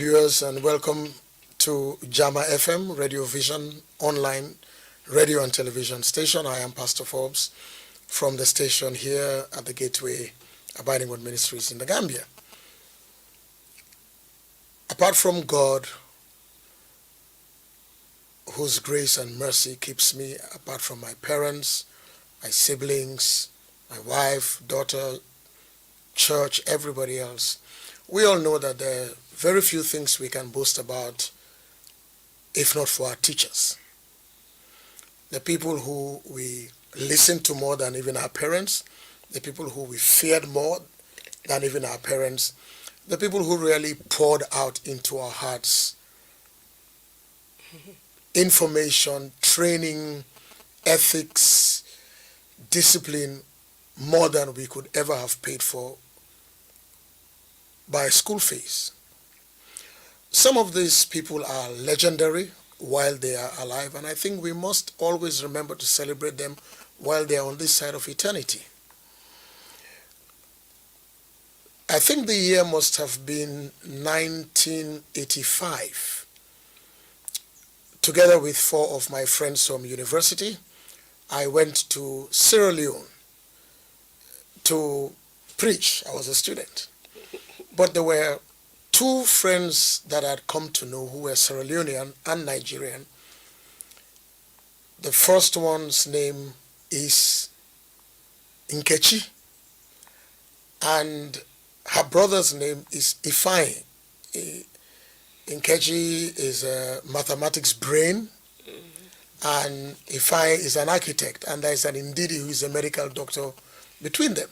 viewers, and welcome to Jaama FM, Radio Vision, online radio and television station. I am Pastor Forbes from the station here at the Gateway Abiding Word Ministries in the Gambia. Apart from God, whose grace and mercy keeps me, apart from my parents, my siblings, my wife, daughter, church, everybody else, we all know that there are very few things we can boast about if not for our teachers. The people who we listen to more than even our parents, the people who we feared more than even our parents, the people who really poured out into our hearts information, training, ethics, discipline, more than we could ever have paid for by school fees. Some of these people are legendary while they are alive, and I think we must always remember to celebrate them while they are on this side of eternity. I think the year must have been 1985. Together with 4 of my friends from university, I went to Sierra Leone to preach. I was a student. But there were 2 friends that I'd come to know who were Sierra Leonean and Nigerian. The first one's name is Nkechi, and her brother's name is Ifeanyi. Nkechi is a mathematics brain, and Ifeanyi is an architect, and there's an Ndidi who is a medical doctor between them.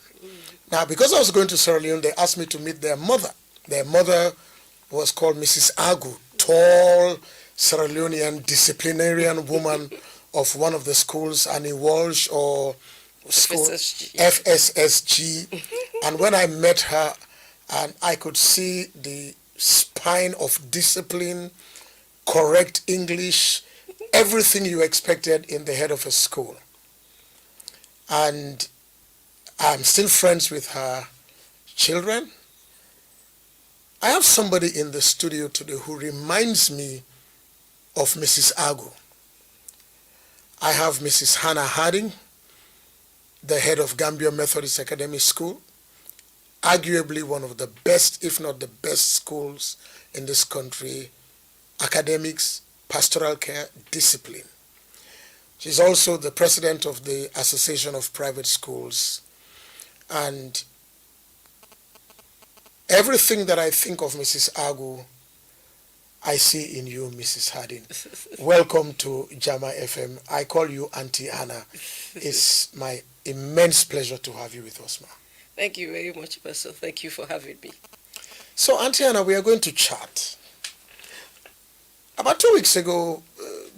Now, because I was going to Sierra Leone, they asked me to meet their mother. Their mother was called Mrs. Agu, tall Sierra Leonean disciplinarian woman of one of the schools, Annie Walsh or school FSSG. And when I met her, and I could see the spine of discipline, correct English, everything you expected in the head of a school. And I'm still friends with her children. I have somebody in the studio today who reminds me of Mrs. Agu. I have Mrs. Hannah Harding, the head of Gambia Methodist Academic School, arguably one of the best, if not the best schools in this country, academics, pastoral care, discipline. She's also the president of the Association of Private Schools. And everything that I think of Mrs. Agu, I see in you, Mrs. Harding. Welcome to Jaama FM. I call you Auntie Anna. It's my immense pleasure to have you with us, ma. Thank you very much, Pastor. Thank you for having me. So, Auntie Anna, we are going to chat. About 2 weeks ago,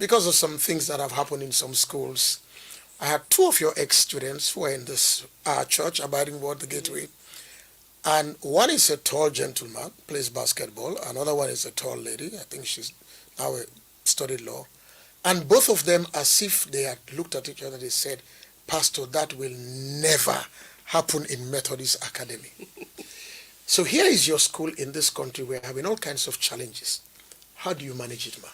because of some things that have happened in some schools, I had 2 of your ex-students who are in this church, Abiding Word, the Gateway. And one is a tall gentleman, plays basketball. Another one is a tall lady. I think she's now studied law. And both of them, as if they had looked at each other, they said, Pastor, that will never happen in Methodist Academy. So here is your school in this country. We're having all kinds of challenges. How do you manage it, ma?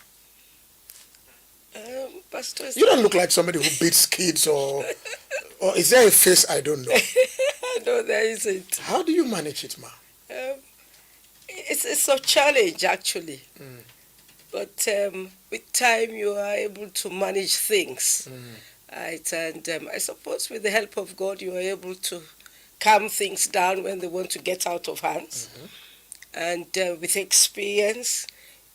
Pastor, you don't look like somebody who beats kids, or is there a face I don't know? No, there isn't. How do you manage it, ma? It's a challenge, actually. But with time, you are able to manage things. Right? And I suppose with the help of God, you are able to calm things down when they want to get out of hands. And with experience,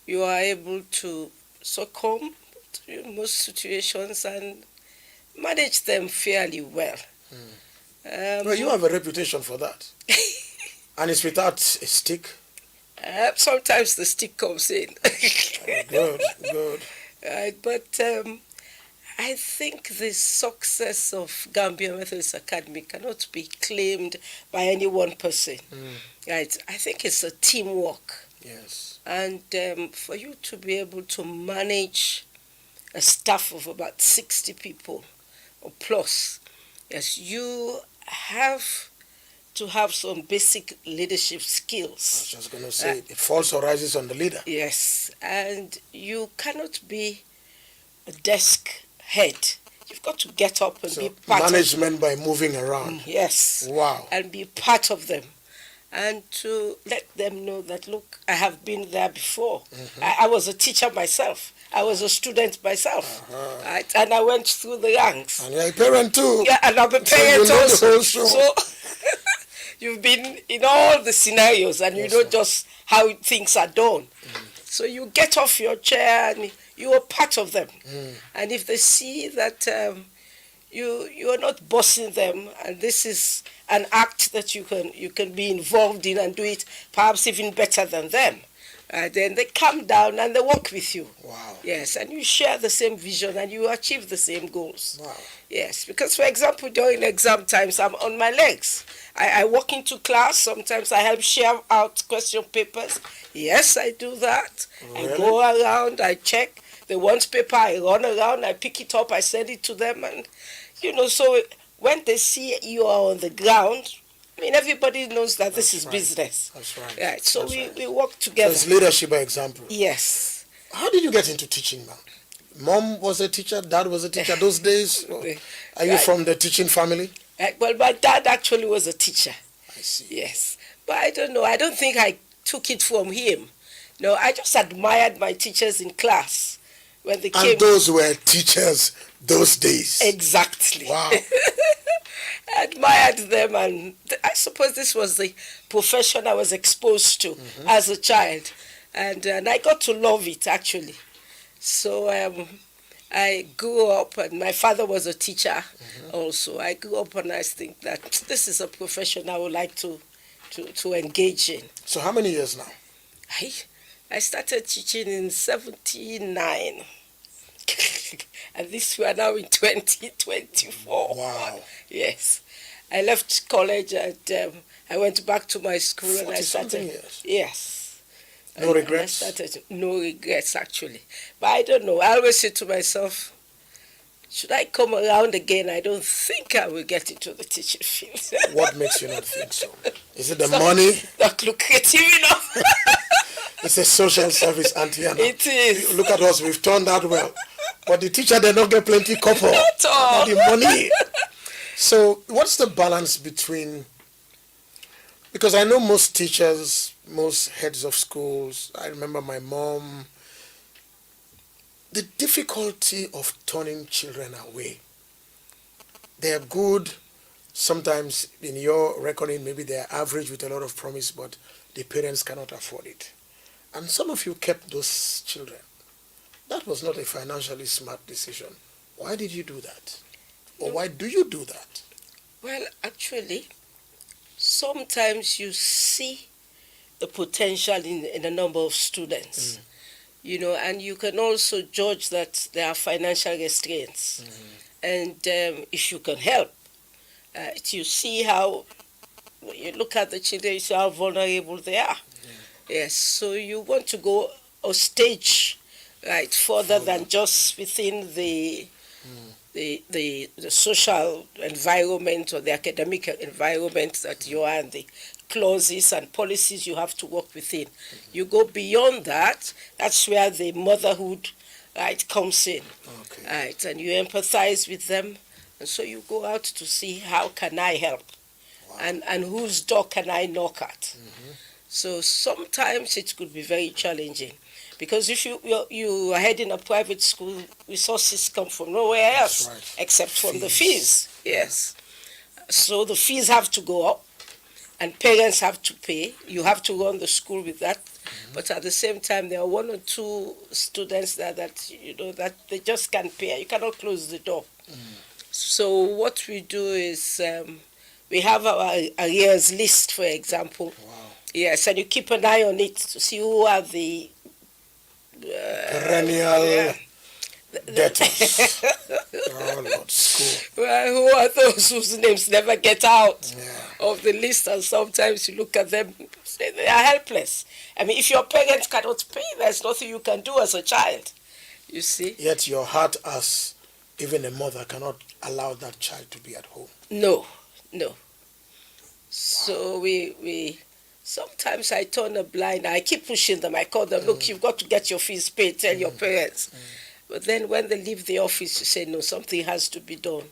you are able to succumb to most situations and manage them fairly well. Well, you have a reputation for that. And it's without a stick. Sometimes the stick comes in. Good. But I think the success of Gambia Methodist Academy cannot be claimed by any one person. Right? I think it's a teamwork. Yes. And for you to be able to manage a staff of about 60 people or plus, yes, you have to have some basic leadership skills. I was just going to say, it falls or rises on the leader. Yes, and you cannot be a desk head. You've got to get up and be part of management by moving around. Yes. Wow. And be part of them. And to let them know that, look, I have been there before. I was a teacher myself. I was a student myself. Right? And I went through the ranks. And you're a parent too. Yeah, and I'm a parent so you know also. The whole show. So you've been in all the scenarios and you know just how things are done. So you get off your chair and you are part of them. And if they see that you are not bossing them, and this is an act that you can be involved in and do it perhaps even better than them, then they come down and they work with you. Wow. Yes, and you share the same vision and you achieve the same goals. Wow. Yes, because for example, during exam times, I'm on my legs. I walk into class. Sometimes I help share out question papers. Yes, I do that. Really? I go around, I check. They want paper, I run around, I pick it up, I send it to them. And, so when they see you are on the ground, I mean, everybody knows that this is business. That's right. Right. So That's we work together. So it's leadership by example. Yes. How did you get into teaching, ma'am? Mom was a teacher, dad was a teacher those days? Are you from the teaching family? Well, my dad actually was a teacher. I see. Yes. But I don't know. I don't think I took it from him. No, I just admired my teachers in class when they came. And those were teachers those days. Exactly. Wow. I admired them, and I suppose this was the profession I was exposed to as a child. And I got to love it, actually. So I grew up, and my father was a teacher also. I grew up and I think that this is a profession I would like to engage in. So how many years now? I started teaching in 1979. And this we are now in 2024. Wow. Yes. I left college and I went back to my school and I started. Years. Yes. No regrets? No regrets, actually. But I don't know. I always say to myself, should I come around again? I don't think I will get into the teaching field. What makes you not think so? Is it the money? Not lucrative enough. It's a social service, Auntie Anna. It is. Look at us, we've turned out well. But the teacher, they don't get plenty copper. At all. Not the money. So what's the balance between, because I know most teachers, most heads of schools, I remember my mom, the difficulty of turning children away. They're good, sometimes in your reckoning, maybe they're average with a lot of promise, but the parents cannot afford it. And some of you kept those children. That was not a financially smart decision. Why did you do that? Or why do you do that? Well, actually, sometimes you see the potential in a number of students, and you can also judge that there are financial restraints. And if you can help, you see how, when you look at the children, you see how vulnerable they are. Yes, so you want to go a stage further than just within the social environment or the academic environment that you are, and the clauses and policies you have to work within. You go beyond that. That's where the motherhood comes in. Okay. And you empathize with them, and so you go out to see how can I help. Wow. And whose door can I knock at. So sometimes it could be very challenging, because if you are heading a private school, resources come from nowhere else except from the fees. Yes. So the fees have to go up, and parents have to pay. You have to run the school with that. But at the same time, there are one or two students that they just can't pay. You cannot close the door. So what we do is we have our arrears list, for example. Wow. Yes, and you keep an eye on it to see who are the perennial debtors. Oh, Lord, school. Well, who are those whose names never get out of the list? And sometimes you look at them, say they are helpless. I mean, if your parents cannot pay, there's nothing you can do as a child. You see? Yet your heart, as even a mother, cannot allow that child to be at home. No. So we sometimes I turn a blind eye. I keep pushing them. I call them, look, you've got to get your fees paid. Tell your parents. But then when they leave the office, you say, no, something has to be done.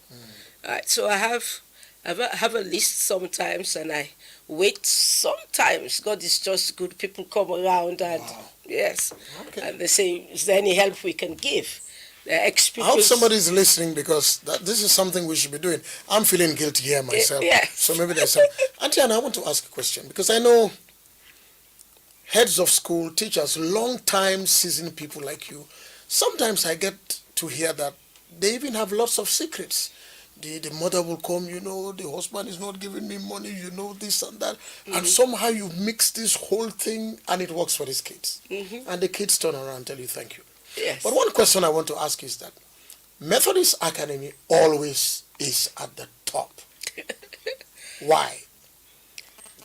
Right, so I have a list sometimes, and I wait sometimes. God is just good. People come around and, yes, and they say, is there any help we can give? I hope somebody's listening, because this is something we should be doing. I'm feeling guilty here myself. Yes. So maybe there's some. Auntie Anna, I want to ask a question, because I know heads of school, teachers, long-time seasoned people like you, sometimes I get to hear that they even have lots of secrets. The mother will come, the husband is not giving me money, this and that. And somehow you mix this whole thing and it works for these kids. And the kids turn around and tell you thank you. Yes. But one question I want to ask is that Methodist Academy always is at the top. Why?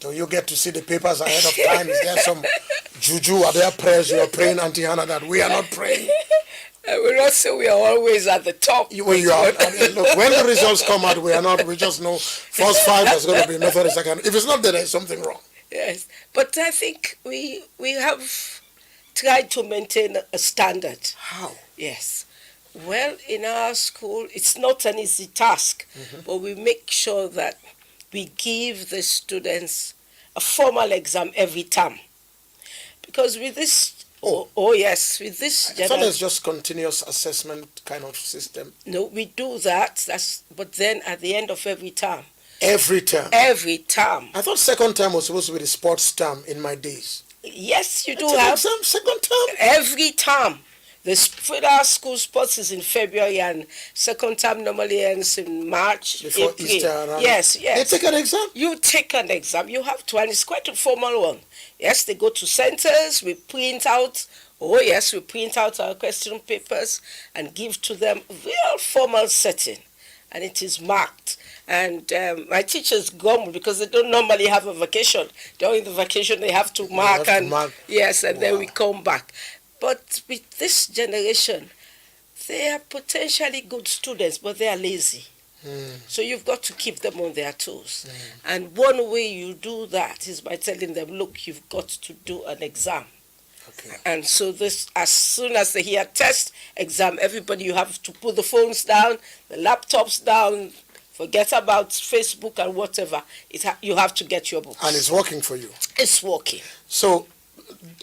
Do you get to see the papers ahead of time? Is there some juju? Are there prayers you are praying, Auntie Hannah, that we are not praying? We not say we are always at the top. Look, when the results come out, we are not. We just know first 5 is going to be Methodist Academy. If it's not there, there's something wrong. Yes, but I think we have tried to maintain a standard. How? Yes. Well, in our school, it's not an easy task, but we make sure that we give the students a formal exam every term. Because with this, yes, with this I thought it's just continuous assessment kind of system. No, we do that. But then at the end of every term. Every term? Every term. I thought second term was supposed to be the sports term in my days. Yes, you do have. Exam, second term? Every term. The federal school sports is in February, and second term normally ends in March, before April. Easter. Yes. They take an exam? You take an exam. You have to, and it's quite a formal one. Yes, they go to centers. We print out. We print out our question papers and give to them real formal setting, and it is marked. And my teachers grumble because they don't normally have a vacation. During the vacation, they have to mark. Yes, and then we come back. But with this generation, they are potentially good students, but they are lazy. So you've got to keep them on their toes. And one way you do that is by telling them, look, you've got to do an exam. Okay. And so this, as soon as they hear test, exam, everybody, you have to put the phones down, the laptops down, forget about Facebook and whatever. You have to get your books. And it's working for you? It's working. So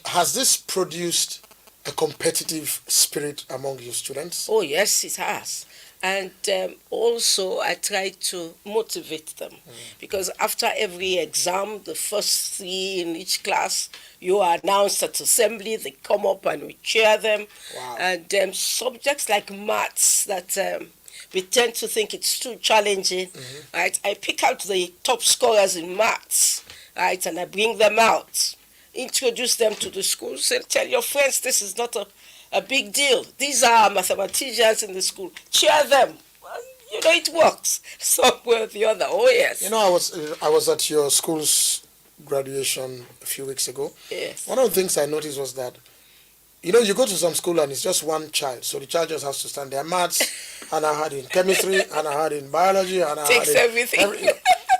has this produced a competitive spirit among your students? Oh, yes, it has. And also I try to motivate them because after every exam, the first 3 in each class, you are announced at assembly, they come up and we cheer them. Wow. And subjects like maths that we tend to think it's too challenging, right? I pick out the top scorers in maths, right, and I bring them out. Introduce them to the schools and tell your friends this is not a big deal. These are mathematicians in the school. Cheer them. Well, it works somewhere or the other. Oh, yes. I was at your school's graduation a few weeks ago. Yes. One of the things I noticed was that, you go to some school and it's just one child. So the child just has to stand there. Maths, and I had in chemistry, and I had in biology, and I Takes had everything.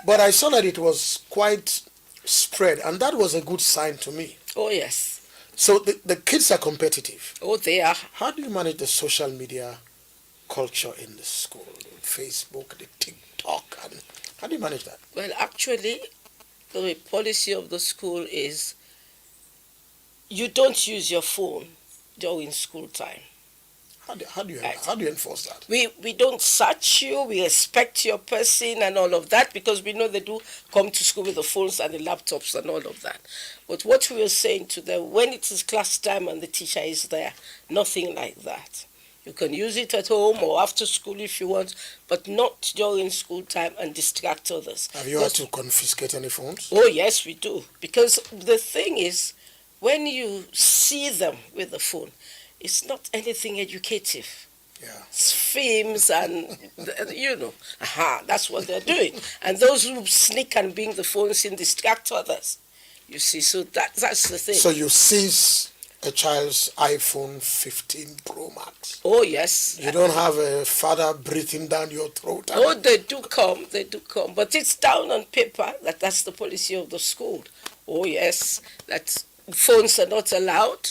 But I saw that it was quite spread, and that was a good sign to me. Oh, yes. So the kids are competitive. Oh, they are. How do you manage the social media culture in the school? Facebook, the TikTok, and how do you manage that? Well, actually, the policy of the school is you don't use your phone during school time. How do you enforce that? We don't search you, we respect your person and all of that because we know they do come to school with the phones and the laptops and all of that. But what we are saying to them, when it is class time and the teacher is there, nothing like that. You can use it at home or after school if you want, but not during school time and distract others. Have you had to confiscate any phones? Oh, yes, we do. Because the thing is, when you see them with the phone, it's not anything educative. Yeah. It's films and, that's what they're doing. And those who sneak and bring the phones in distract others. You see, so that's the thing. So you seize a child's iPhone 15 Pro Max. Oh, yes. You don't have a father breathing down your throat. Oh, they do come. But it's down on paper that that's the policy of the school. Oh, yes, that phones are not allowed.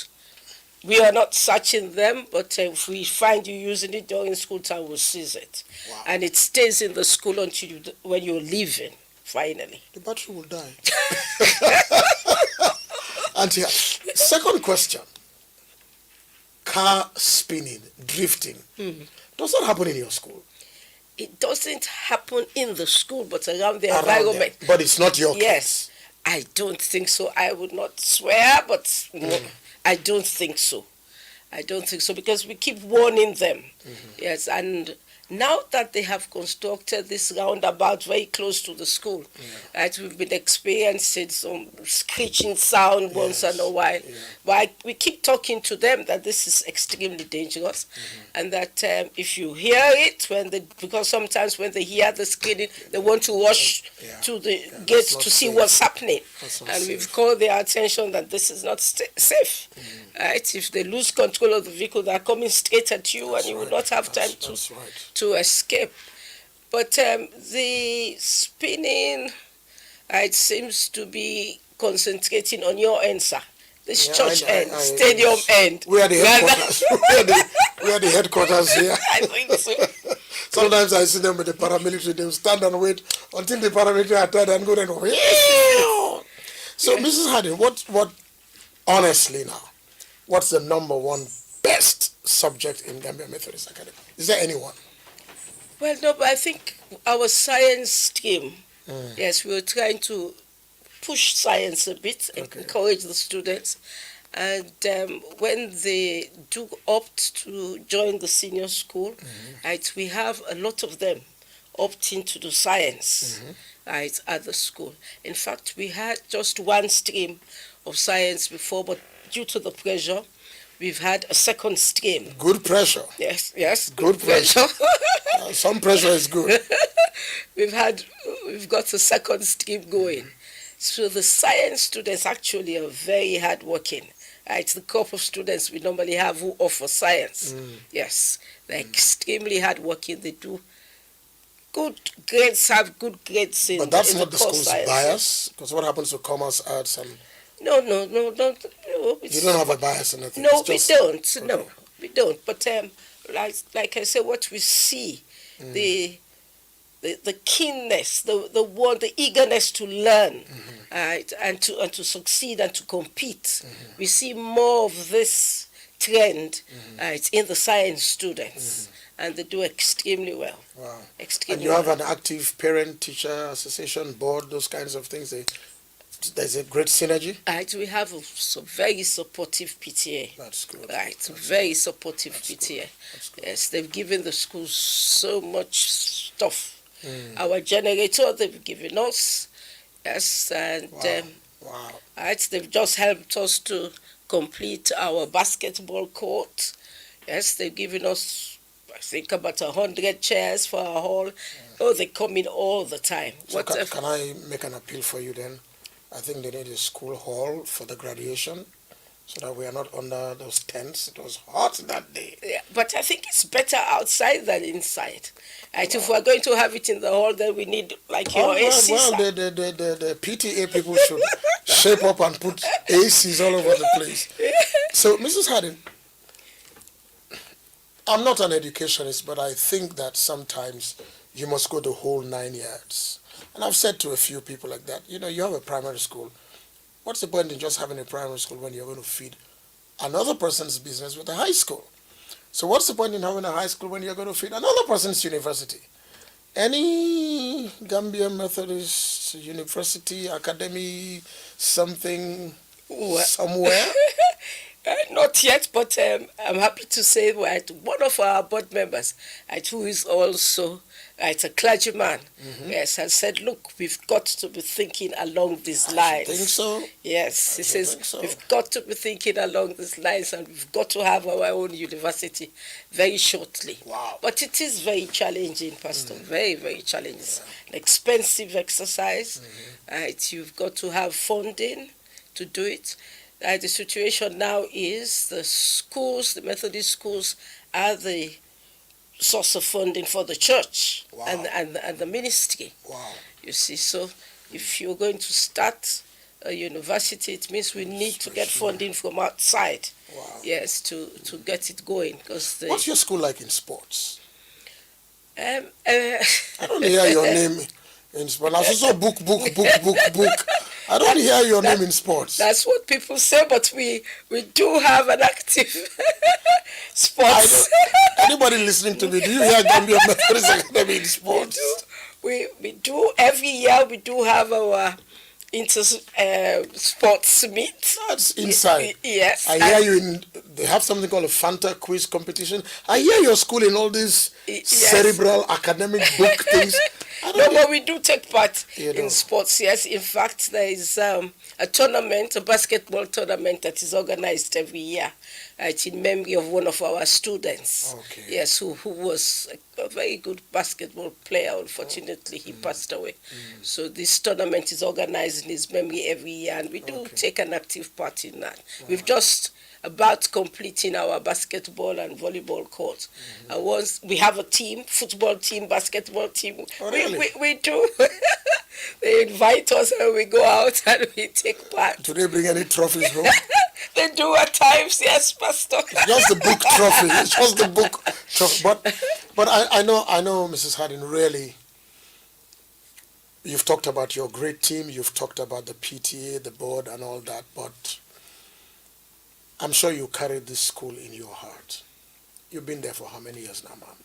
We are not searching them, but if we find you using it during school time, we'll seize it. Wow. And it stays in the school until when you're leaving, finally. The battery will die. And here, second question. Car spinning, drifting. Does that happen in your school? It doesn't happen in the school, but around the Around environment. there. But it's not your case. Yes. I don't think so. I would not swear, but no, I don't think so. I don't think so because we keep warning them. Yes, and now that they have constructed this roundabout very close to the school, right, we've been experiencing some screeching sound once in a while. But we keep talking to them that this is extremely dangerous, and that if you hear it, because sometimes when they hear the screaming, they want to rush to the gate to see what's happening. And we've called their attention that this is not safe. Right? If they lose control of the vehicle, they're coming straight at you, and you will not have time to escape. But the spinning, it seems to be concentrating on your end, sir. This church end, stadium end. We are the headquarters. we are the headquarters here. I think so. Sometimes I see them with the paramilitary. They will stand and wait until the paramilitary are tired and go and So, Mrs. Harding, what honestly now, what's the number one best subject in Gambia Methodist Academy? Is there anyone? Well, no, but I think our science stream, yes, we were trying to push science a bit, encourage the students. And when they do opt to join the senior school, right, we have a lot of them opting to do science right, at the school. In fact, we had just one stream of science before, but due to the pressure, we've had a second stream. Good pressure. Yes, good pressure. Some pressure is good. We've got a second stream going. So the science students actually are very hardworking. It's the crop of students we normally have who offer science. Yes, they're extremely hardworking. They do good grades, have good grades in. But that's in not the school's science. Bias, because what happens to commerce, arts, and No. You don't have a bias in anything. No, we don't. Okay. No, we don't. But like I said, what we see, the keenness, the eagerness to learn, right, and to succeed and to compete. We see more of this trend, right, in the science students, and they do extremely well. Wow! Extremely. And you have an active parent-teacher association board, those kinds of things. There's a great synergy. Right, we have a very supportive PTA. That's good. Right, very supportive PTA. Yes, they've given the schools so much stuff. Our generator they've given us, yes, and right, they've just helped us to complete our basketball court. Yes, they've given us, I think, about 100 chairs for our hall. Oh, they come in all the time. So can I make an appeal for you then? I think they need a school hall for the graduation, so that we are not under those tents. It was hot that day. Yeah, but I think it's better outside than inside. Right, if we're going to have it in the hall, then we need your AC. Well, the PTA people should shape up and put ACs all over the place. So, Mrs. Harding, I'm not an educationist, but I think that sometimes you must go the whole 9 yards. And I've said to a few people like that, you have a primary school. What's the point in just having a primary school when you're going to feed another person's business with a high school? So what's the point in having a high school when you're going to feed another person's university? Any Gambia Methodist University, academy, something, somewhere? Not yet, but I'm happy to say that one of our board members, who is also a clergyman, yes, has said, look, we've got to be thinking along these lines. You think so? Yes, he says, we've got to be thinking along these lines, and we've got to have our own university very shortly. Wow. But it is very challenging, Pastor, very, very challenging. It's an expensive exercise. You've got to have funding to do it. The situation now is the schools, the Methodist schools, are the source of funding for the church. Wow. and the ministry. Wow. You see, so if you're going to start a university, it means we need to get funding from outside. Wow. Yes, to get it going. What's your school like in sports? I don't hear your name in sports. I saw book. I don't hear your name in sports. That's what people say, but we do have an active sports. Anybody listening to me, do you hear Gambia Methodist Academy in sports? We do every year. We do have our sports meet. That's inside. Yes. I hear you they have something called a Fanta quiz competition. I hear your school in all these cerebral academic book things. No, but we do take part in sports, yes. In fact, there is a tournament, a basketball tournament that is organized every year. It's in memory of one of our students. Okay. Yes, who was a very good basketball player. Unfortunately, he passed away. So this tournament is organized in his memory every year, and we do take an active part in that. We've just about completing our basketball and volleyball court. Once we have a team, football team, basketball team. Oh, really? We do. They invite us and we go out and we take part. Do they bring any trophies home? They do at times, yes, Pastor. It's just the book trophy. It's just the book trophy. But I know, Mrs. Harding, really, you've talked about your great team, you've talked about the PTA, the board and all that, but I'm sure you carry this school in your heart. You've been there for how many years now, ma'am?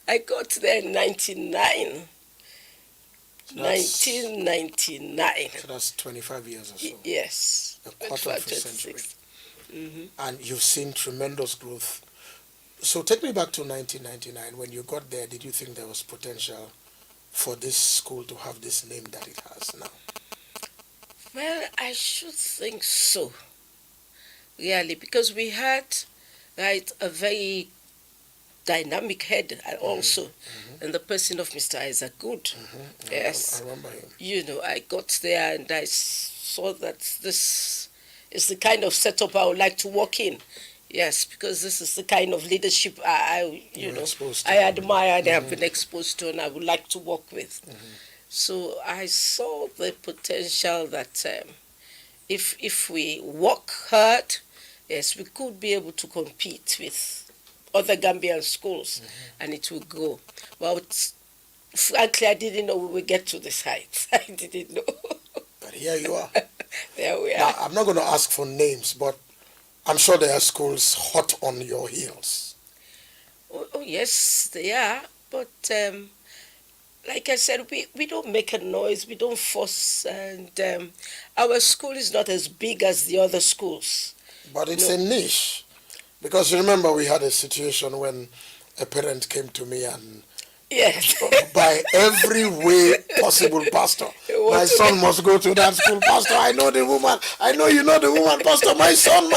I got there in 1999. So that's 25 years or so. Yes. A quarter of a century. And you've seen tremendous growth. So take me back to 1999. When you got there, did you think there was potential for this school to have this name that it has now? Well, I should think so. Really, because we had a very dynamic head also, and the person of Mr. Isaac Good. Yes, I remember him. I got there and I saw that this is the kind of setup I would like to work in. Yes, because this is the kind of leadership I admire and have been exposed to, and I would like to work with. So I saw the potential that if we work hard, yes, we could be able to compete with other Gambian schools, and it will grow. But frankly, I didn't know we would get to this height. I didn't know. But here you are. There we are. Now, I'm not going to ask for names, but I'm sure there are schools hot on your heels. Oh yes, they are. But like I said, we don't make a noise, we don't fuss, and our school is not as big as the other schools. But it's a niche. Because you remember we had a situation when a parent came to me and by every way possible, Pastor, my son must go to that school. Pastor, I know the woman. I know you know the woman. Pastor, my son.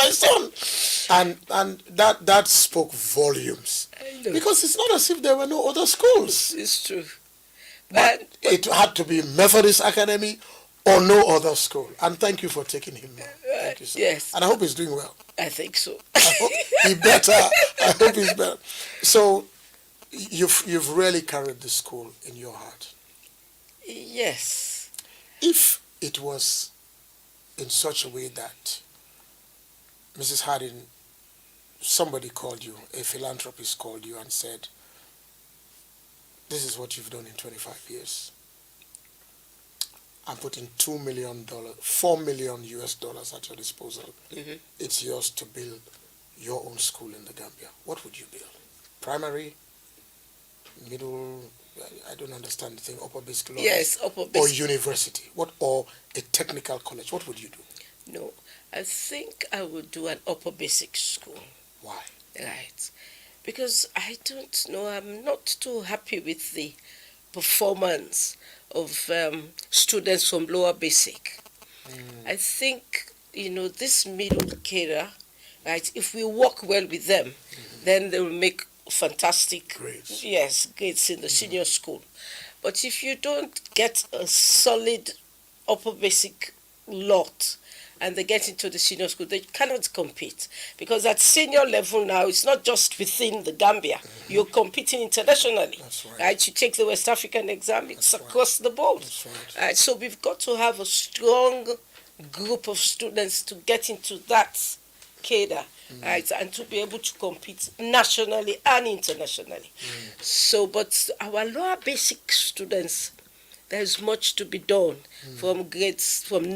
And that spoke volumes. Because it's not as if there were no other schools. It's true. But it had to be Methodist Academy or no other school. And thank you for taking him now. Thank you, sir. Yes. And I hope he's doing well. I think so. I hope he better. I hope he's better. So you've really carried the school in your heart. Yes. If it was in such a way that Mrs. Harding, somebody called you, a philanthropist called you and said, this is what you've done in 25 years. I'm putting $2 million, $4 million US dollars at your disposal. It's yours to build your own school in the Gambia. What would you build? Primary, middle, I don't understand the thing, upper basic level? Yes, upper basic. Or university? Or a technical college? What would you do? No, I think I would do an upper basic school. Why? Right. Because I don't know, I'm not too happy with the performance of students from lower basic. I think, this middle cadre, right, if we work well with them, then they will make fantastic grades. Yes, grades in the senior school. But if you don't get a solid upper basic lot, and they get into the senior school, they cannot compete. Because at senior level now, it's not just within the Gambia. You're competing internationally. That's right. Right? You take the West African exam, it's across the board. That's right. Right? So we've got to have a strong group of students to get into that cadre, right, and to be able to compete nationally and internationally. So, but our lower basic students, there's much to be done from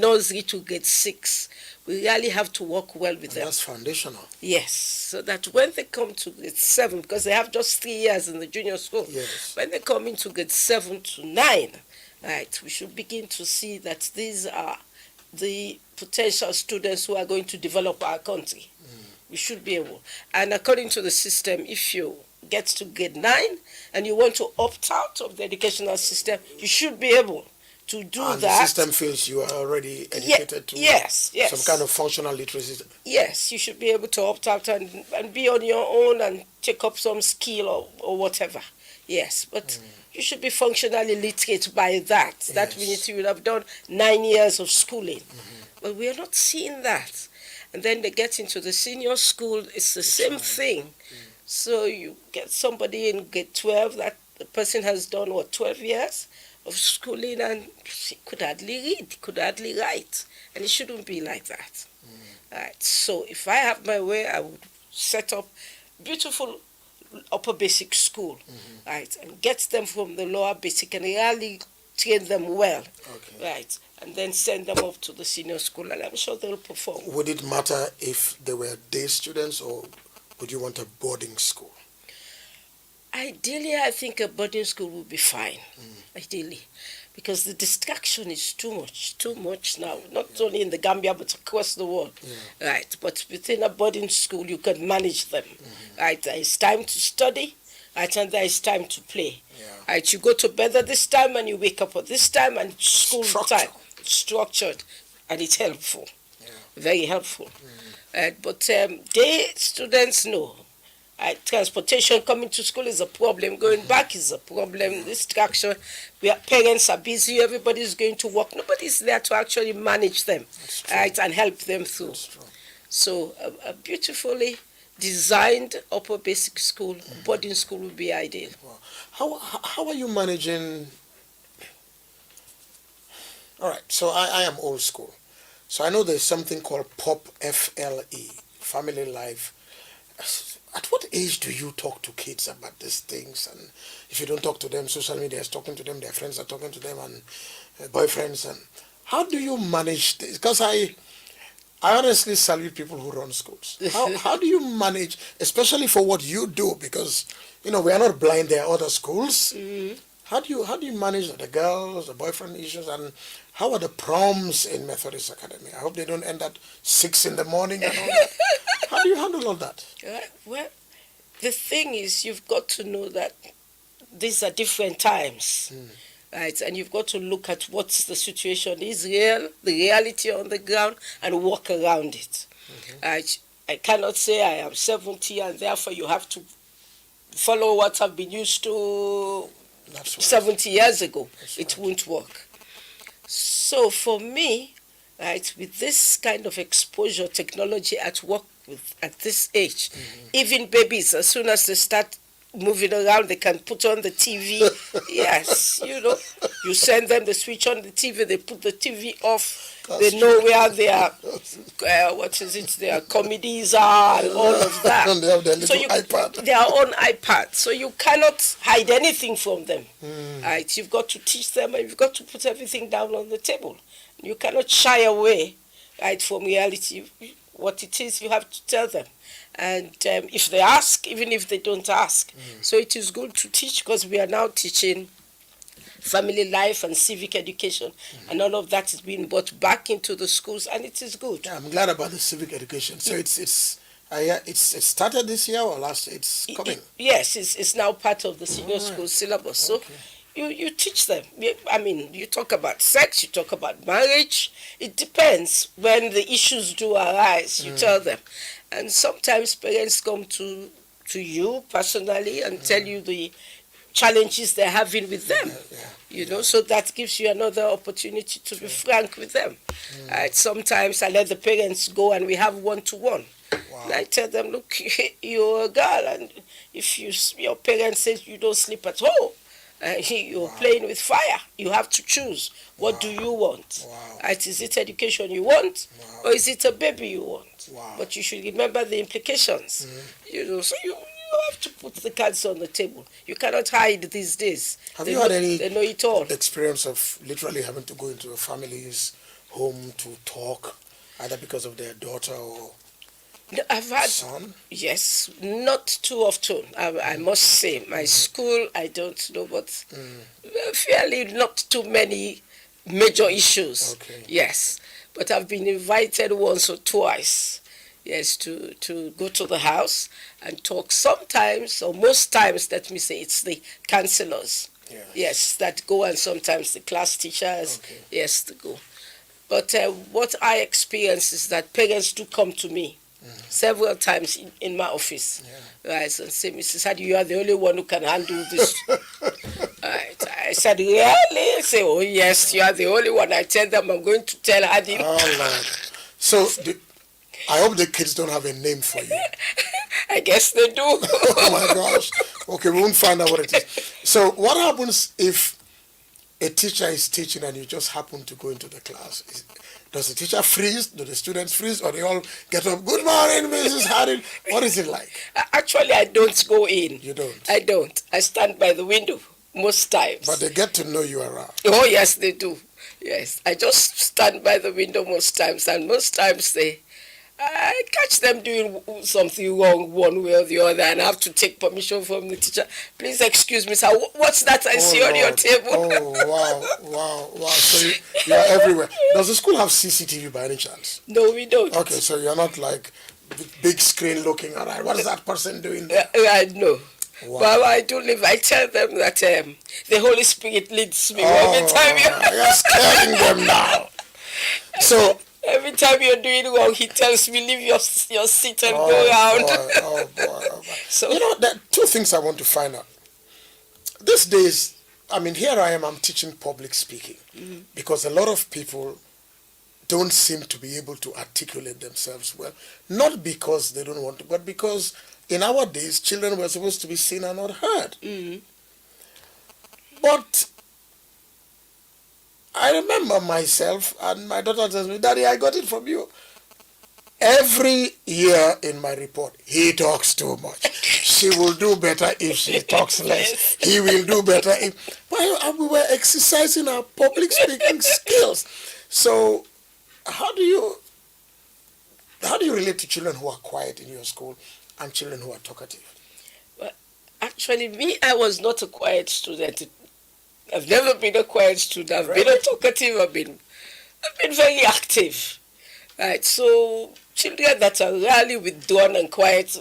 nursery to grade 6. We really have to work well with them. That's foundational. Yes, so that when they come to grade 7, because they have just 3 years in the junior school, Yes. when they come into grade 7 to 9, right, we should begin to see that these are the potential students who are going to develop our country. We should be able. And according to the system, if you get to grade 9 and you want to opt out of the educational system, you should be able to do and that. The system feels you are already educated to yes. some kind of functional literacy. Yes, you should be able to opt out and be on your own and take up some skill or whatever. Yes, but you should be functionally literate by that. That means you would have done 9 years of schooling. But we are not seeing that. And then they get into the senior school, it's the same thing. So you get somebody in grade 12, that the person has done, 12 years of schooling, and he could hardly read, could hardly write. And it shouldn't be like that. Right. So if I have my way, I would set up beautiful upper basic school, right, and get them from the lower basic and really train them well, right, and then send them off to the senior school, and I'm sure they'll perform. Would it matter if they were day students, or would you want a boarding school? Ideally, I think a boarding school would be fine, ideally, because the distraction is too much now, not only in the Gambia, but across the world, right, but within a boarding school, you can manage them, right, there is time to study, right, and there is time to play, right, you go to bed at this time, and you wake up at this time, and school time, structured, and it's helpful, very helpful, but day students, no. Transportation coming to school is a problem. Going back is a problem. Distraction. Parents are busy. Everybody's going to work. Nobody's there to actually manage them, right, and help them through. So a beautifully designed upper basic school, boarding school would be ideal. Wow. How are you managing? All right. So I am old school. So I know there's something called POP, FLE, family life. At what age do you talk to kids about these things? And if you don't talk to them, social media is talking to them, their friends are talking to them, and boyfriends. And how do you manage this? Because I honestly salute people who run schools. How do you manage, especially for what you do? Because, we are not blind, there are other schools. How do you manage the girls, the boyfriend issues, and how are the proms in Methodist Academy? I hope they don't end at 6 in the morning and all that. How do you handle all that? Well, the thing is, you've got to know that these are different times, right? And you've got to look at what the situation is real, the reality on the ground, and work around it. Right? I cannot say I am 70 and therefore you have to follow what I've been used to 70 years ago. It won't work. So for me, right, with this kind of exposure, technology at work at this age, even babies, as soon as they start moving around, they can put on the TV. Yes, you send them, they switch on the TV, they put the TV off. They know where their their comedies are and all of that. And they have their little iPad. Their own iPad. So you cannot hide anything from them. Right? You've got to teach them, and you've got to put everything down on the table. You cannot shy away, right, from reality. What it is, you have to tell them. And if they ask, even if they don't ask. So it is good to teach, because we are now teaching family life and civic education, and all of that is being brought back into the schools, and it is good. Yeah, I'm glad about the civic education. So it's started this year or last year? It's coming. Yes, it's now part of the senior school syllabus. So you teach them. I mean, you talk about sex, you talk about marriage. It depends. When the issues do arise, you tell them. And sometimes parents come to you personally and tell you challenges they're having with them. You know, so that gives you another opportunity to be frank with them. Sometimes I let the parents go and we have one-to-one. Wow. And I tell them, look, you're a girl, and if your parents say you don't sleep at home, you're playing with fire, you have to choose. What do you want? Is it education you want, or is it a baby you want? But you should remember the implications. You know, so you have to put the cards on the table. You cannot hide these days. Have you had any they know it all. experience of literally having to go into a family's home to talk, either because of their daughter or I've had son? Yes, not too often. I must say, my school, I don't know, but fairly not too many major issues. Okay. Yes, but I've been invited once or twice. Yes, to go to the house and talk. Sometimes, or most times, let me say, it's the counselors. Yes, that go, and sometimes the class teachers. Okay. Yes, to go. But what I experience is that parents do come to me several times in my office, right, and say, Mrs. Hadi, you are the only one who can handle this. Right. I said, really? I say, oh yes, you are the only one. I tell them I'm going to tell Hadi. Oh, Lord. So I hope the kids don't have a name for you. I guess they do. Oh my gosh. Okay, we won't find out what it is. So what happens if a teacher is teaching and you just happen to go into the class? Does the teacher freeze? Do the students freeze? Or they all get up, good morning, Mrs. Harden? What is it like? Actually, I don't go in. You don't? I don't. I stand by the window most times. But they get to know you around. Oh, yes, they do. Yes. I just stand by the window most times, and most times I catch them doing something wrong one way or the other, and I have to take permission from the teacher. Please excuse me, sir. What's that I see on your table? Oh, wow. So you are everywhere. Does the school have CCTV by any chance? No, we don't. Okay, so you're not like big screen looking around. What is that person doing there? No. Wow. But I do live. I tell them that the Holy Spirit leads me every time. You're scaring them now. So every time you're doing wrong, he tells me, leave your seat and go around. Oh boy. So, there are two things I want to find out. These days, here I am, I'm teaching public speaking because a lot of people don't seem to be able to articulate themselves well. Not because they don't want to, but because in our days, children were supposed to be seen and not heard. But I remember myself, and my daughter tells me, Daddy, I got it from you. Every year in my report, he talks too much. She will do better if she talks less. He will do better if... Well, we were exercising our public speaking skills. So how do you relate to children who are quiet in your school and children who are talkative? Well, actually, I was not a quiet student. I've never been a quiet student. I've been a talkative. I've been very active. Right. So children that are really withdrawn and quiet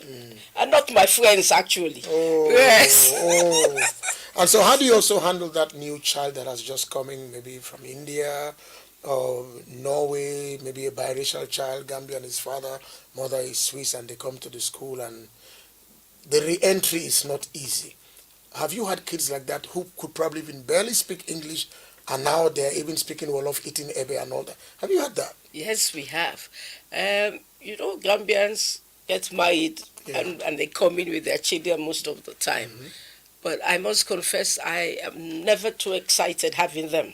are not my friends, actually. Oh, yes. And so how do you also handle that new child that has just come in, maybe from India or Norway, maybe a biracial child, Gambian, his mother is Swiss, and they come to the school and the re-entry is not easy? Have you had kids like that who could probably even barely speak English and now they're even speaking Wolof, eating ebe and all that? Have you had that? Yes, we have. Gambians get married and they come in with their children most of the time. But I must confess, I am never too excited having them.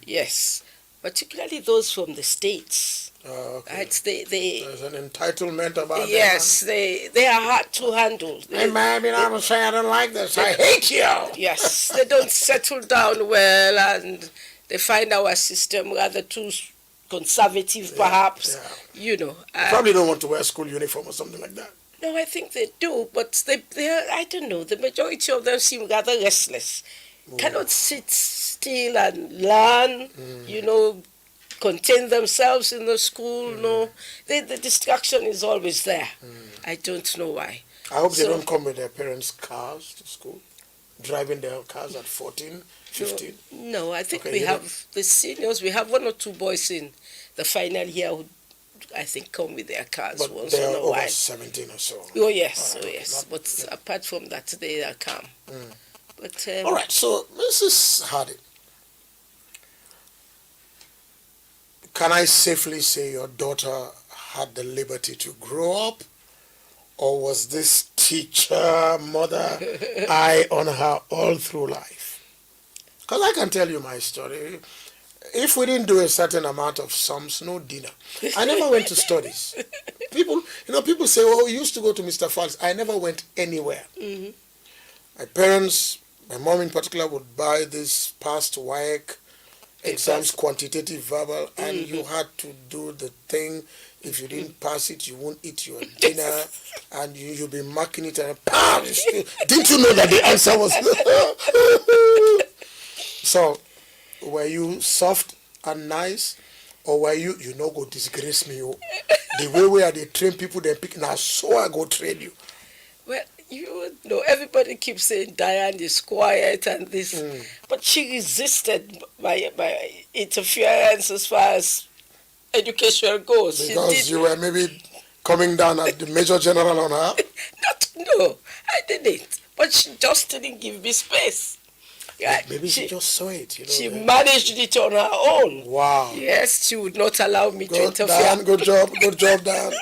Yes, particularly those from the States. Okay. Right? There's an entitlement about them. Yes, they are hard to handle. Hey, man, I'm saying I don't like this. I hate you. Yes, they don't settle down well, and they find our system rather too conservative, perhaps. Probably don't want to wear a school uniform or something like that. No, I think they do, but they are, I don't know, the majority of them seem rather restless. Cannot sit still and learn, contain themselves in the school. No, the distraction is always there. I don't know why. I hope they don't come with their parents' cars to school, driving their cars at 14, 15. No, I think we have the seniors. We have one or two boys in the final year who I think come with their cars but once in a while. But they're over 17 or so. Oh yes, yes. But apart from that, they are calm. But All right, so Mrs. Harding, can I safely say your daughter had the liberty to grow up, or was this teacher, mother, eye on her all through life? Because I can tell you my story. If we didn't do a certain amount of sums, no dinner. I never went to studies. People say, oh, you used to go to Mr. Falls. I never went anywhere. Mhm. My parents, my mom in particular, would buy this past WAEC exams, quantitative verbal, and you had to do the thing. If you didn't pass it, you won't eat your dinner, and you'll be marking it, and didn't you know that the answer was... So, were you soft and nice, or were you go disgrace me? Oh? The way where they train people, they pick, now so I go train you. Well, you know, everybody keeps saying Diane is quiet and this, but she resisted my interference as far as education goes. Because you were maybe coming down at the Major General on her? No, I didn't. But she just didn't give me space. Yeah, maybe she just saw it. She managed it on her own. Wow. Yes, she would not allow me to interfere. Dan, good job, Dan.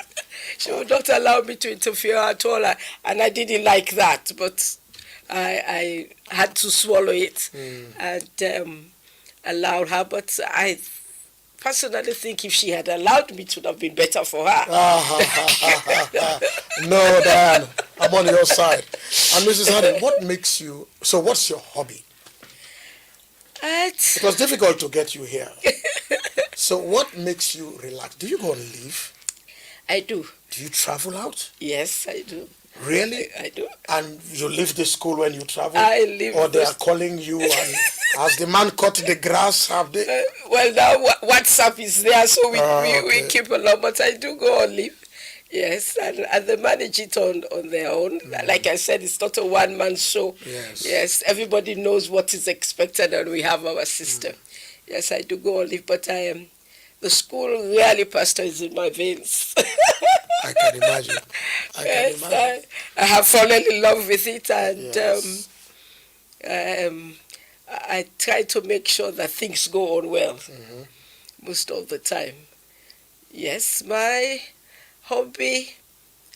She would not allow me to interfere at all, and I didn't like that, but I had to swallow it and allowed her. But I personally think if she had allowed me, it would have been better for her. No, Dan, I'm on your side. And Mrs. Harding, what's your hobby? It was difficult to get you here. So what makes you relax? Do you go on leave? I do. Do you travel out? Yes, I do. Really? I do. And you leave the school when you travel? I leave. Or they are calling you and has the man cut the grass? Have they? Well, now WhatsApp is there, so we keep along, but I do go on leave. Yes, and they manage it on their own. Like I said, it's not a one-man show. Yes, everybody knows what is expected, and we have our system. Yes, I do go on leave, but the school really, Pastor, is in my veins. I can imagine. I have fallen in love with it, and I try to make sure that things go on well most of the time. Yes, my hobby,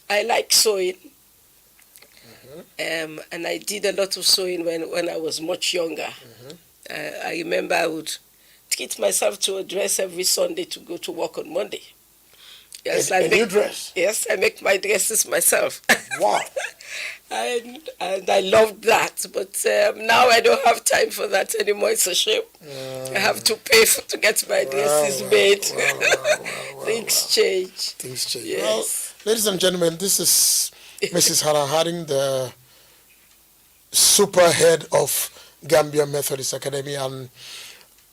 I like sewing. And I did a lot of sewing when I was much younger. I remember I would treat myself to a dress every Sunday to go to work on Monday. Yes, a new dress? Yes, I make my dresses myself. Wow. and I loved that, but now I don't have time for that anymore. It's a shame. I have to pay to get my dresses made. Things change. Yes. Well, ladies and gentlemen, this is Mrs. Harding, the super head of Gambia Methodist Academy, and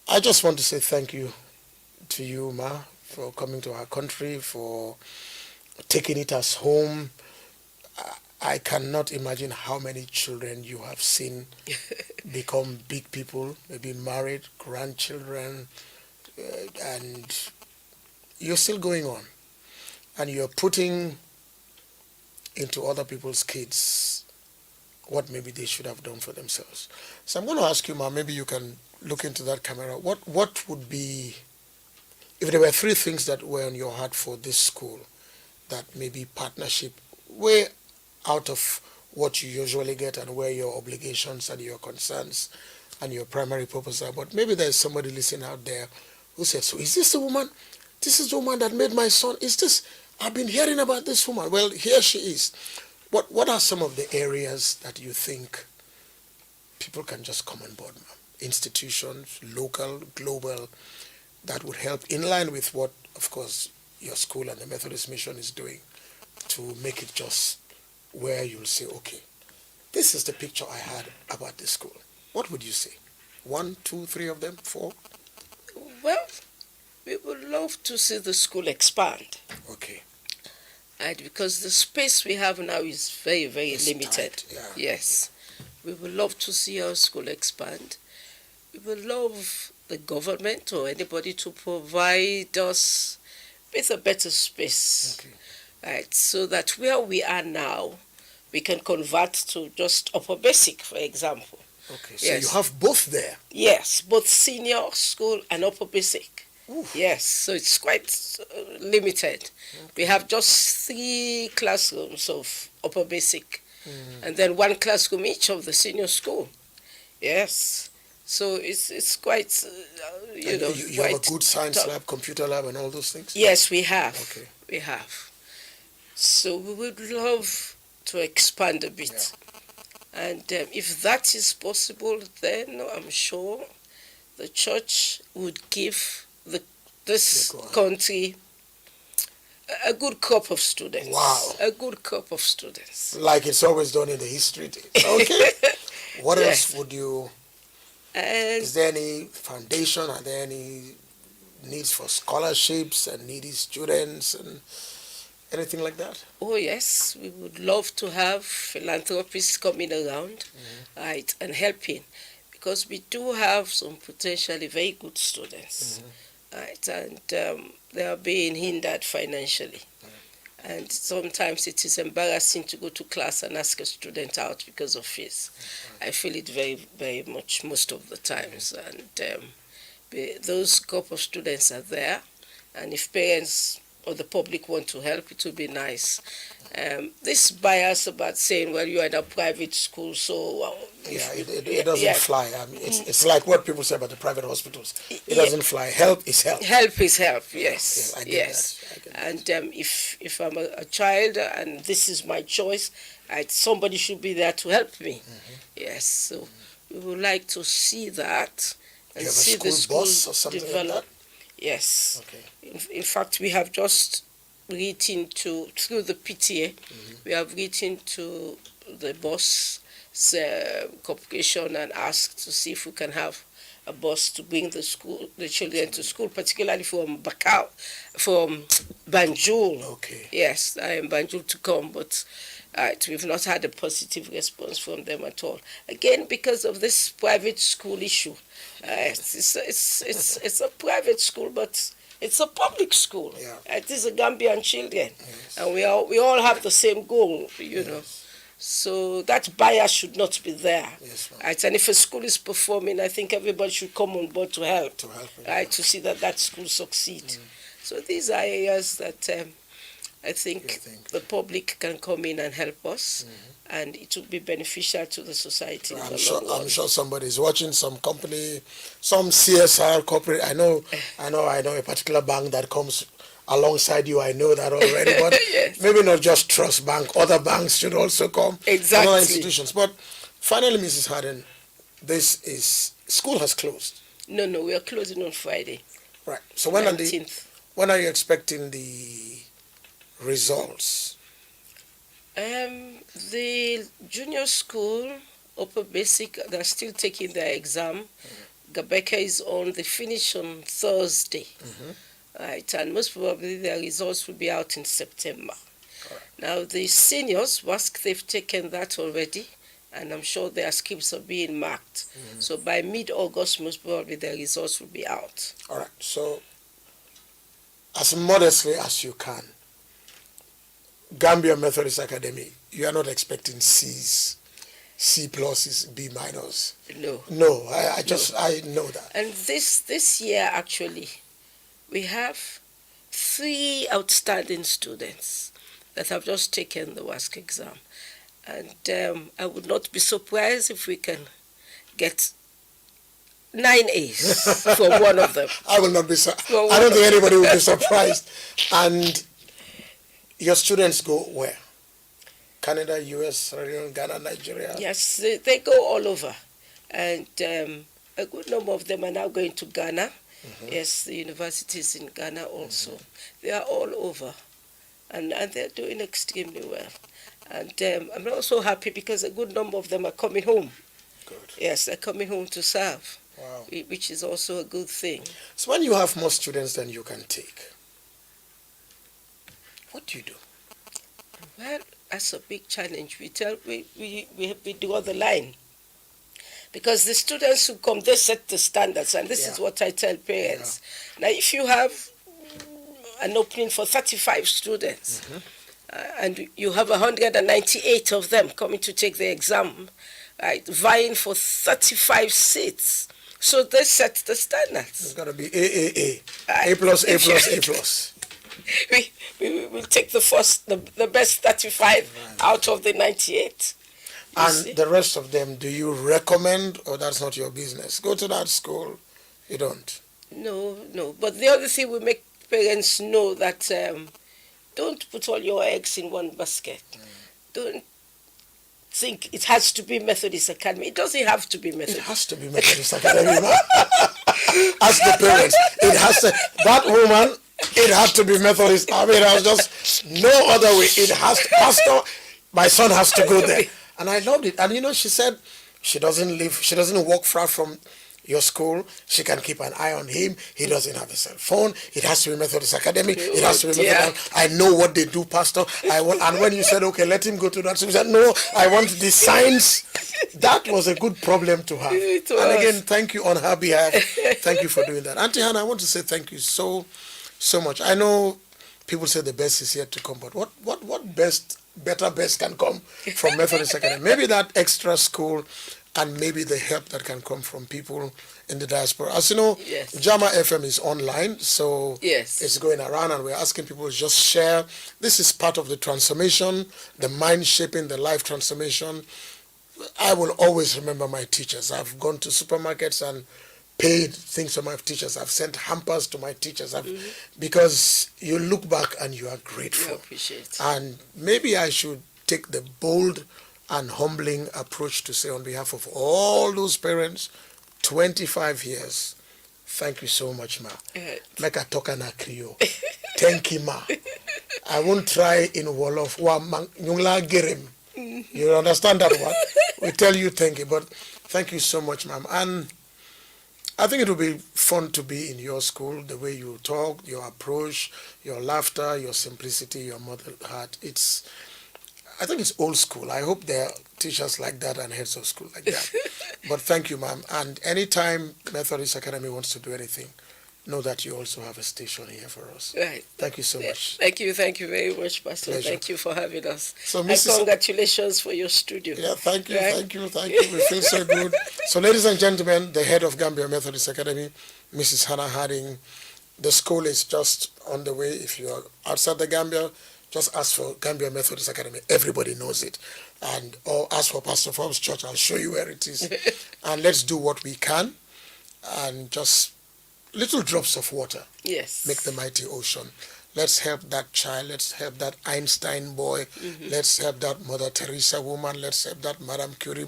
I just want to say thank you to you, Ma, for coming to our country, for taking it as home. I cannot imagine how many children you have seen become big people, maybe married, grandchildren, and you're still going on. And you're putting into other people's kids what maybe they should have done for themselves. So I'm going to ask you, Ma, maybe you can look into that camera. What would be, if there were three things that were on your heart for this school, that maybe partnership, way out of what you usually get and where your obligations and your concerns and your primary purpose are, but maybe there's somebody listening out there who said, so is this the woman? This is the woman that made my son? Is this, I've been hearing about this woman. Well, here she is. What are some of the areas that you think people can just come on board, ma'am? Institutions, local, global, that would help in line with what, of course, your school and the Methodist Mission is doing to make it just where you'll say, okay, this is the picture I had about this school. What would you say? 1, 2, 3 of them? 4? Well, we would love to see the school expand. Okay. And because the space we have now is very, very limited. Tight, yeah. Yes. We would love to see our school expand. We would love the government or anybody to provide us with a better space. Okay. Right, so that where we are now, we can convert to just upper basic, for example. Okay, so Yes. you have both there. Yes, both senior school and upper basic. Oof. Yes, so it's quite limited. We have just 3 classrooms of upper basic, and then 1 classroom each of the senior school. Yes, so it's quite, And you have a quite good science tough. lab, computer lab, and all those things? Yes, we have. Okay. We have. So we would love to expand a bit. And if that is possible, then I'm sure the church would give this country a good crop of students. Wow. A good crop of students. Like it's always done in the history. Okay. What else would you... And Is there any foundation? Are there any needs for scholarships and needy students and anything like that? oh yes, we would love to have philanthropists coming around, right, and helping, because we do have some potentially very good students, right, and they are being hindered financially. And sometimes it is embarrassing to go to class and ask a student out because of fees. I feel it very, very much most of the times. And those group of students are there, and if parents or the public want to help, it would be nice. This bias about saying, well, you are in a private school, so... it doesn't fly. I mean, it's like what people say about the private hospitals. It doesn't fly. Help is help. Help is help, yes. I get yes. that. I get And if I'm a child and this is my choice, somebody should be there to help me. Yes, so we would like to see that and you have see a the school school bus or something develop. like that? Yes. Okay. In fact, we have just written through the PTA, we have written to the boss corporation and asked to see if we can have a bus to bring the children to school, particularly from Banjul. Okay. Yes, I am Banjul to come, but we've not had a positive response from them at all. Again, because of this private school issue. It's a private school, but it's a public school. Yeah. It is a Gambian children, and we all have the same goal, you know. So that bias should not be there. Yes, right? And if a school is performing, I think everybody should come on board to help, right, to see that school succeed. So these are areas that I think the public can come in and help us, and it will be beneficial to the society. I'm sure somebody is watching, some company, some CSR corporate. I know a particular bank that comes alongside you. I know that already, but maybe not just Trust Bank. Other banks should also come. Exactly. Other institutions. But finally, Mrs. Harden, school has closed. No, we are closing on Friday. Right. So when 19th. When are you expecting the results? The junior school, upper basic, they're still taking their exam. Gabeka is on. They finish on Thursday. Right, and most probably their results will be out in September. Now the seniors, WASC, they've taken that already, and I'm sure their skips are being marked. So by mid-August, most probably their results will be out. All right. So as modestly as you can, Gambia Methodist Academy, you are not expecting C's, C pluses, B minus. No. No, I know that. And this year actually, we have 3 outstanding students that have just taken the WASC exam. And I would not be surprised if we can get 9 A's for one of them. I will not be surprised. I don't think anybody will be surprised. And your students go where? Canada, US, Sierra Leone, Ghana, Nigeria? Yes, they go all over. And a good number of them are now going to Ghana. Yes, the universities in Ghana also. They are all over, and they're doing extremely well. And I'm also happy because a good number of them are coming home. Good. Yes, they're coming home to serve, wow. Which is also a good thing. So when you have more students than you can take, what do you do? Well, that's a big challenge. We draw the line. Because the students who come, they set the standards, and this is what I tell parents. Now, if you have an opening for 35 students, and you have 198 of them coming to take the exam, right, vying for 35 seats. So they set the standards. It's got to be A. A plus, A plus, A plus. We will take the best 35 out of the 98. And the rest of them, do you recommend, or that's not your business? Go to that school. You don't. No. But the other thing, we make parents know that don't put all your eggs in one basket. Don't think it has to be Methodist Academy. It doesn't have to be Methodist. It has to be Methodist Academy. Ask the parents. It has to. That woman. It has to be Methodist. I mean, I was just no other way. It has to. Pastor, my son has to go there. And I loved it. And you know, she said she doesn't walk far from your school. She can keep an eye on him. He doesn't have a cell phone. It has to be Methodist Academy. It has to be Methodist. I know what they do, Pastor. And when you said, okay, let him go to that, she said, no, I want the signs. That was a good problem to have. And again, thank you on her behalf. Thank you for doing that. Auntie Hannah, I want to say thank you so much. I know people say the best is yet to come, but what better can come from Methodist Academy? Maybe that extra school, and maybe the help that can come from people in the diaspora. As you know, Jaama FM is online, so it's going around, and we're asking people to just share. This is part of the transformation, the mind shaping, the life transformation. I will always remember my teachers. I've gone to supermarkets and paid things for my teachers. I've sent hampers to my teachers. Because you look back and you are grateful. I appreciate it. And maybe I should take the bold and humbling approach to say, on behalf of all those parents, 25 years, thank you so much, ma. Make a talk na Creole. Thank you, ma. I won't try in Wolof. You understand that one? We tell you thank you, but thank you so much, ma'am. And I think it will be fun to be in your school, the way you talk, your approach, your laughter, your simplicity, your mother heart. I think it's old school. I hope there are teachers like that and heads of school like that. But thank you, ma'am. And anytime Methodist Academy wants to do anything, know that you also have a station here for us. Right. Thank you so much. Thank you very much, Pastor. Pleasure. Thank you for having us. So, and congratulations for your studio. Yeah, thank you. We feel so good. So, ladies and gentlemen, the head of Gambia Methodist Academy, Mrs. Hannah Harding. The school is just on the way. If you are outside the Gambia, just ask for Gambia Methodist Academy. Everybody knows it. Or ask for Pastor Forbes Church. I'll show you where it is. And let's do what we can. And just little drops of water make the mighty ocean. Let's help that child. Let's help that Einstein boy. Let's help that Mother Teresa woman. Let's help that Madame Curie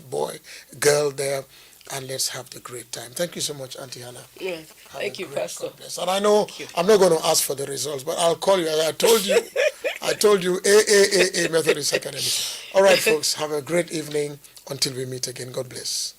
girl there. And let's have the great time. Thank you so much, Auntie Hannah. Thank you, Pastor. And I know I'm not going to ask for the results, but I'll call you. I told you, A Methodist Academy. All right, folks, have a great evening until we meet again. God bless.